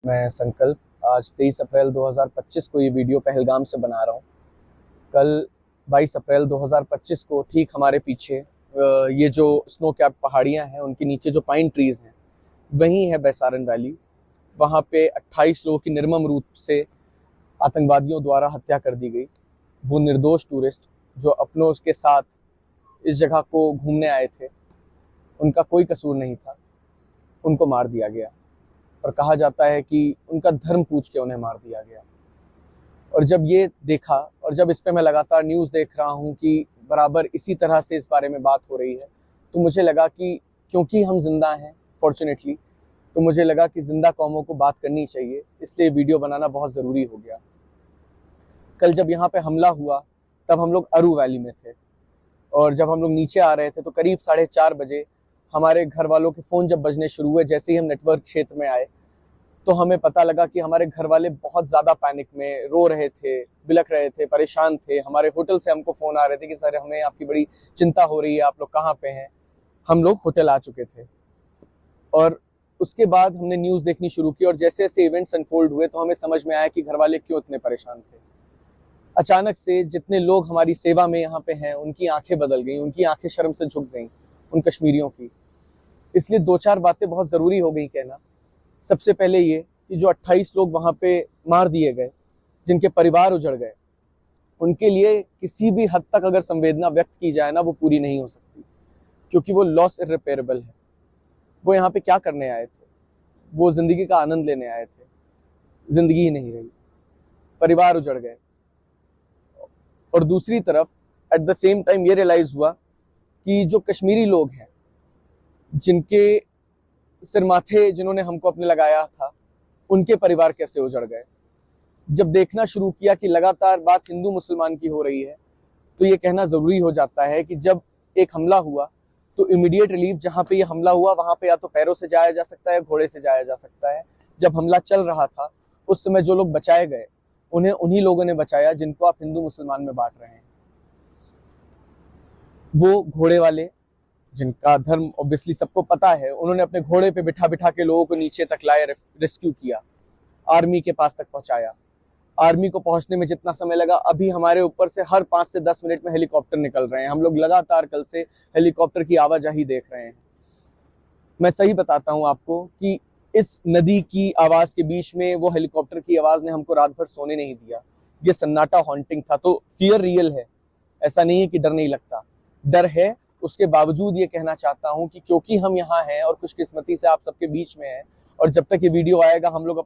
मैं संकल्प आज 23 अप्रैल 2025 को ये वीडियो पहलगाम से बना रहा हूँ। कल 22 अप्रैल 2025 को ठीक हमारे पीछे ये जो स्नो कैप पहाड़ियाँ हैं उनके नीचे जो पाइन ट्रीज़ हैं वहीं है बैसारन वैली। वहाँ पे 28 लोगों की निर्मम रूप से आतंकवादियों द्वारा हत्या कर दी गई। वो निर्दोष टूरिस्ट जो अपनों के साथ इस जगह को घूमने आए थे, उनका कोई कसूर नहीं था, उनको मार दिया गया और कहा जाता है कि उनका धर्म पूछ के उन्हें मार दिया गया। और जब ये देखा और जब इस पे मैं लगातार न्यूज़ देख रहा हूँ कि बराबर इसी तरह से इस बारे में बात हो रही है, तो मुझे लगा कि क्योंकि हम जिंदा हैं फॉर्चुनेटली, तो मुझे लगा कि जिंदा कौमों को बात करनी चाहिए, इसलिए वीडियो बनाना बहुत ज़रूरी हो गया। कल जब यहाँ पे हमला हुआ तब हम लोग अरू वैली में थे और जब हम लोग नीचे आ रहे थे तो करीब 4:30 बजे हमारे घर वालों के फ़ोन जब बजने शुरू हुए, जैसे ही हम नेटवर्क क्षेत्र में आए तो हमें पता लगा कि हमारे घर वाले बहुत ज़्यादा पैनिक में रो रहे थे, बिलख रहे थे, परेशान थे। हमारे होटल से हमको फ़ोन आ रहे थे कि सर हमें आपकी बड़ी चिंता हो रही है, आप लोग कहाँ पे हैं। हम लोग होटल आ चुके थे और उसके बाद हमने न्यूज़ देखनी शुरू की और जैसे जैसे इवेंट्स अनफोल्ड हुए तो हमें समझ में आया कि घर वाले क्यों इतने परेशान थे। अचानक से जितने लोग हमारी सेवा में यहाँ पे हैं उनकी आंखें बदल गई, उनकी आंखें शर्म से झुक गई, उन कश्मीरियों की। इसलिए 2-4 बातें बहुत ज़रूरी हो गई कहना। सबसे पहले ये कि जो 28 लोग वहाँ पे मार दिए गए, जिनके परिवार उजड़ गए, उनके लिए किसी भी हद तक अगर संवेदना व्यक्त की जाए ना, वो पूरी नहीं हो सकती, क्योंकि वो लॉस इर्रिपेरेबल है। वो यहाँ पे क्या करने आए थे? वो जिंदगी का आनंद लेने आए थे, जिंदगी ही नहीं रही, परिवार उजड़ गए। और दूसरी तरफ एट द सेम टाइम ये रियलाइज हुआ कि जो कश्मीरी लोग हैं, जिनके सिर माथे जिन्होंने हमको अपने लगाया था, उनके परिवार कैसे उजड़ गए। जब देखना शुरू किया कि लगातार बात हिंदू मुसलमान की हो रही है, तो ये कहना ज़रूरी हो जाता है कि जब एक हमला हुआ तो इमीडिएट रिलीफ जहाँ पे ये हमला हुआ वहाँ पे या तो पैरों से जाया जा सकता है, घोड़े से जाया जा सकता है। जब हमला चल रहा था उस समय जो लोग बचाए गए, उन्हें उन्हीं लोगों ने बचाया जिनको आप हिंदू मुसलमान में बांट रहे हैं। वो घोड़े वाले, जिनका धर्म ऑब्वियसली सबको पता है, उन्होंने अपने घोड़े पे बिठा बिठा के लोगों को नीचे तक लाए, रेस्क्यू किया, आर्मी के पास तक पहुंचाया। आर्मी को पहुंचने में जितना समय लगा, अभी हमारे ऊपर से हर 5 से 10 मिनट में हेलीकॉप्टर निकल रहे हैं। हम लोग लगातार कल से हेलीकॉप्टर की आवाजाही देख रहे हैं। मैं सही बताता हूं आपको कि इस नदी की आवाज के बीच में वो हेलीकॉप्टर की आवाज ने हमको रात भर सोने नहीं दिया। ये सन्नाटा हॉन्टिंग था। तो फियर रियल है, ऐसा नहीं है कि डर नहीं लगता, डर है। उसके बावजूद ये कहना चाहता हूं कि क्योंकि हम यहाँ हैं और खुशकिस्मती से आप सबके बीच में हैं, और जब तक ये वीडियो आएगा हम लोग